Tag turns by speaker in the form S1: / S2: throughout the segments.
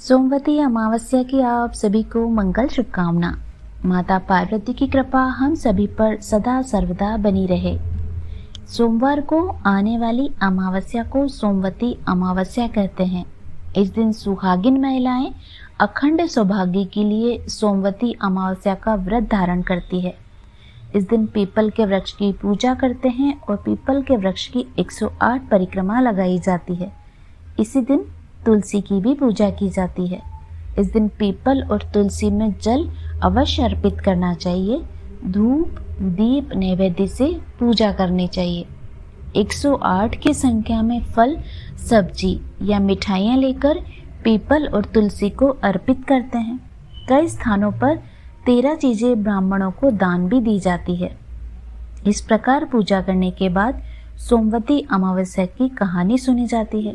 S1: सोमवती अमावस्या की आप सभी को मंगल शुभकामना। माता पार्वती की कृपा हम सभी पर सदा सर्वदा बनी रहे। सोमवार को आने वाली अमावस्या को सोमवती अमावस्या कहते हैं। इस दिन सुहागिन महिलाएं अखंड सौभाग्य के लिए सोमवती अमावस्या का व्रत धारण करती है। इस दिन पीपल के वृक्ष की पूजा करते हैं और पीपल के वृक्ष की 108 परिक्रमा लगाई जाती है। इसी दिन तुलसी की भी पूजा की जाती है। इस दिन पीपल और तुलसी में जल अवश्य अर्पित करना चाहिए। धूप दीप नैवेद्य से पूजा करनी चाहिए। 108 की संख्या में फल सब्जी या मिठाइयाँ लेकर पीपल और तुलसी को अर्पित करते हैं। कई स्थानों पर 13 चीजें ब्राह्मणों को दान भी दी जाती है। इस प्रकार पूजा करने के बाद सोमवती अमावस्या की कहानी सुनी जाती है।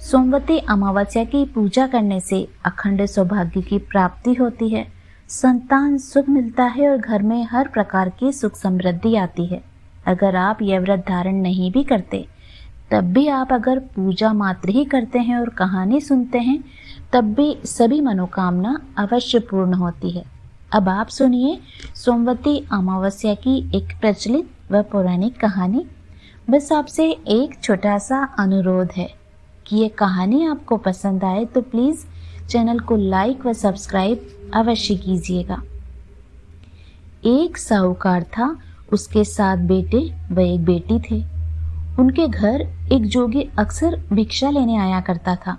S1: सोमवती अमावस्या की पूजा करने से अखंड सौभाग्य की प्राप्ति होती है, संतान सुख मिलता है और घर में हर प्रकार की सुख समृद्धि आती है। अगर आप यह व्रत धारण नहीं भी करते तब भी आप अगर पूजा मात्र ही करते हैं और कहानी सुनते हैं तब भी सभी मनोकामना अवश्य पूर्ण होती है। अब आप सुनिए सोमवती अमावस्या की एक प्रचलित व पौराणिक कहानी। बस आपसे एक छोटा सा अनुरोध है कि ये कहानी आपको पसंद आए तो प्लीज़ चैनल को लाइक व सब्सक्राइब अवश्य कीजिएगा। एक साहूकार था, उसके 7 बेटे व एक बेटी थे। उनके घर एक जोगी अक्सर भिक्षा लेने आया करता था।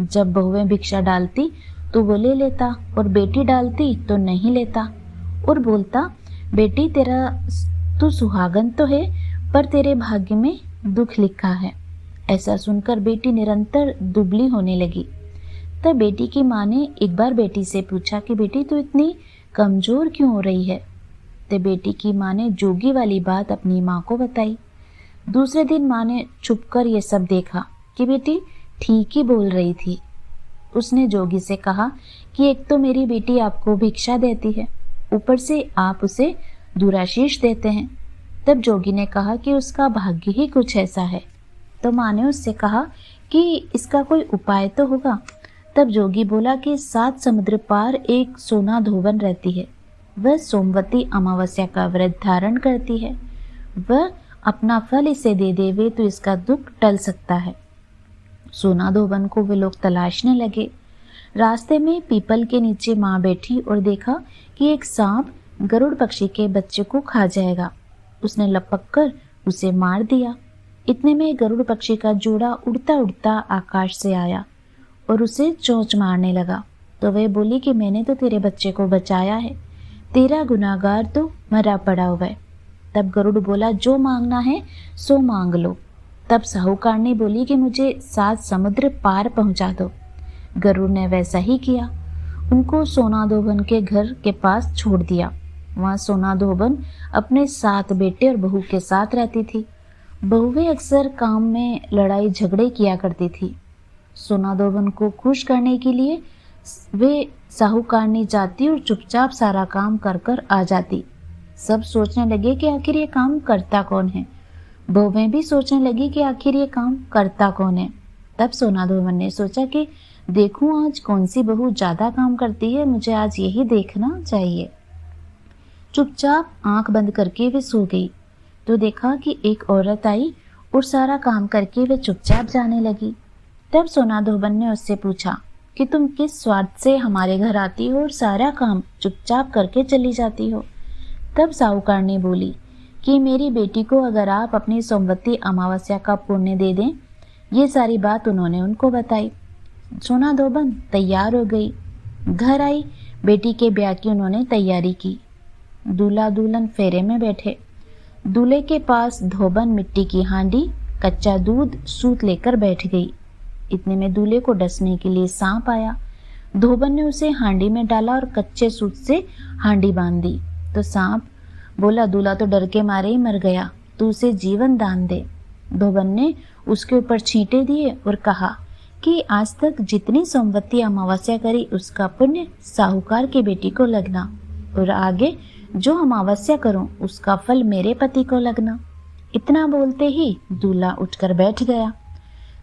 S1: जब बहुएं भिक्षा डालती तो वो ले लेता और बेटी डालती तो नहीं लेता और बोलता, बेटी तेरा तू सुहागन तो है पर तेरे भाग्य में दुख लिखा है। ऐसा सुनकर बेटी निरंतर दुबली होने लगी। तब बेटी की माँ ने एक बार बेटी से पूछा कि बेटी तू इतनी कमजोर क्यों हो रही है। तो बेटी की माँ ने जोगी वाली बात अपनी माँ को बताई। दूसरे दिन माँ ने छुपकर ये सब देखा कि बेटी ठीक ही बोल रही थी। उसने जोगी से कहा कि एक तो मेरी बेटी आपको भिक्षा देती है, ऊपर से आप उसे दुराशीष देते हैं। तब जोगी ने कहा कि उसका भाग्य ही कुछ ऐसा है। तो माँ ने उससे कहा कि इसका कोई उपाय तो होगा। तब जोगी बोला कि 7 समुद्र पार एक सोना धोबन रहती है। वह सोमवती अमावस्या का व्रत धारण करती है। वह अपना फल इसे दे देवे तो इसका दुख टल सकता है। सोना धोबन को वे लोग तलाशने लगे। रास्ते में पीपल के नीचे माँ बैठी और देखा कि एक सांप गरुड़ पक्षी के बच्चे को खा जाएगा। उसने लपक कर उसे मार दिया। इतने में गरुड़ पक्षी का जोड़ा उड़ता उड़ता आकाश से आया और उसे चोंच मारने लगा। तो वह बोली कि मैंने तो तेरे बच्चे को बचाया है, तेरा गुनाहगार तो मरा पड़ा हुआ है। तब गरुड़ बोला, जो मांगना है सो मांग लो। तब साहूकारनी बोली कि मुझे 7 समुद्र पार पहुंचा दो। गरुड़ ने वैसा ही किया। उनको सोना धोबन के घर के पास छोड़ दिया। वहां सोना धोबन अपने 7 बेटे और बहू के साथ रहती थी। बहुएं अक्सर काम में लड़ाई झगड़े किया करती थी। सोना धोबन को खुश करने के लिए वे साहूकारनी जाती और चुपचाप सारा काम कर कर आ जाती। सब सोचने लगे कि आखिर ये काम करता कौन है। बहुएं भी सोचने लगी कि आखिर ये काम करता कौन है। तब सोना धोबन ने सोचा कि देखूं आज कौन सी बहू ज्यादा काम करती है, मुझे आज यही देखना चाहिए। चुपचाप आंख बंद करके वे सो गई तो देखा कि एक औरत आई और सारा काम करके वे चुपचाप जाने लगी। तब सोना धोबन ने उससे पूछा कि तुम किस स्वार्थ से हमारे घर आती हो और सारा काम चुपचाप करके चली जाती हो। तब साहूकारनी बोली कि मेरी बेटी को अगर आप अपनी सोमवती अमावस्या का पुण्य दे दें। ये सारी बात उन्होंने उनको बताई। सोना धोबन तैयार हो गई। घर आई, बेटी के ब्याह की उन्होंने तैयारी की। दूल्हा दुल्हन फेरे में बैठे। दूल्हे के पास धोबन मिट्टी की हांडी, कच्चा दूध, सूत लेकर बैठ गई। इतने में दूल्हे को डसने के लिए सांप आया। धोबन ने उसे हांडी में डाला और कच्चे सूत से हांडी बांध दी। तो सांप बोला, दूल्हा तो डर के मारे ही मर गया, तू उसे जीवन दान दे। धोबन ने उसके ऊपर छींटे दिए और कहा कि आज तक जितनी सोमवती अमावस्या करी उसका पुण्य साहूकार की बेटी को लगना और आगे जो अमावस्या करूं उसका फल मेरे पति को लगना। इतना बोलते ही दूल्हा उठकर बैठ गया।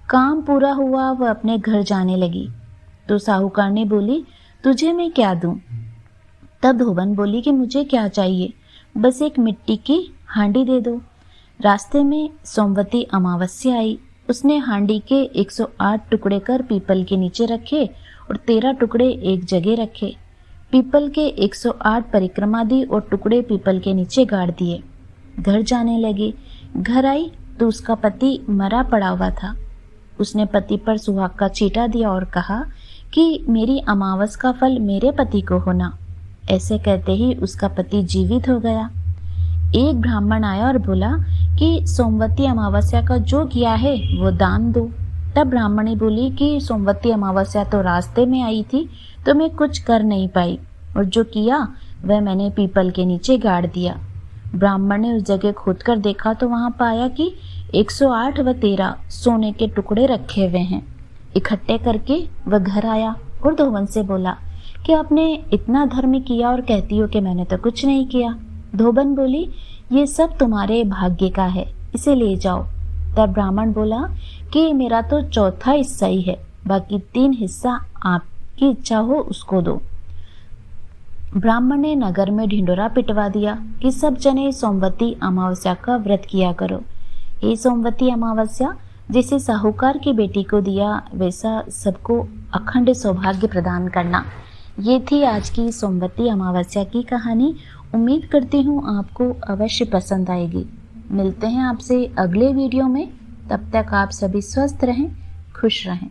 S1: काम पूरा हुआ, वह अपने घर जाने लगी तो साहूकारनी बोली, तुझे मैं क्या दूं? तब धोबन बोली कि मुझे क्या चाहिए, बस एक मिट्टी की हांडी दे दो। रास्ते में सोमवती अमावस्या आई। उसने हांडी के 108 टुकड़े कर पीपल के नीचे रखे और 13 टुकड़े एक जगह रखे। पीपल के 108 परिक्रमा दी और टुकड़े पीपल के नीचे गाड़ दिए। घर जाने लगी। घर आई तो उसका पति मरा पड़ा हुआ था। उसने पति पर सुहाग का चीटा दिया और कहा कि मेरी अमावस का फल मेरे पति को होना। ऐसे कहते ही उसका पति जीवित हो गया। एक ब्राह्मण आया और बोला कि सोमवती अमावस्या का जो किया है वो दान दो। तब ब्राह्मणी बोली कि सोमवती अमावस्या तो रास्ते में आई थी तो मैं कुछ कर नहीं पाई, और जो किया वह मैंने पीपल के नीचे गाड़ दिया। ब्राह्मण ने उस जगह खोदकर देखा तो वहां पाया कि 108 व 13 सोने के टुकड़े रखे हुए हैं। इकट्ठे करके वह घर आया और धोबन से बोला कि आपने इतना धर्म किया और कहती हो कि मैंने तो कुछ नहीं किया। धोबन बोली, ये सब तुम्हारे भाग्य का है, इसे ले जाओ। तब ब्राह्मण बोला कि मेरा तो चौथा हिस्सा ही है, बाकी 3 हिस्सा आपकी इच्छा हो उसको दो। ब्राह्मण ने नगर में ढिंडोरा पिटवा दिया कि सब जने सोमवती अमावस्या का व्रत किया करो। ये सोमवती अमावस्या जैसे साहूकार की बेटी को दिया वैसा सबको अखंड सौभाग्य प्रदान करना। ये थी आज की सोमवती अमावस्या की कहानी। उम्मीद करती हूँ आपको अवश्य पसंद आएगी। मिलते हैं आपसे अगले वीडियो में। तब तक आप सभी स्वस्थ रहें, खुश रहें।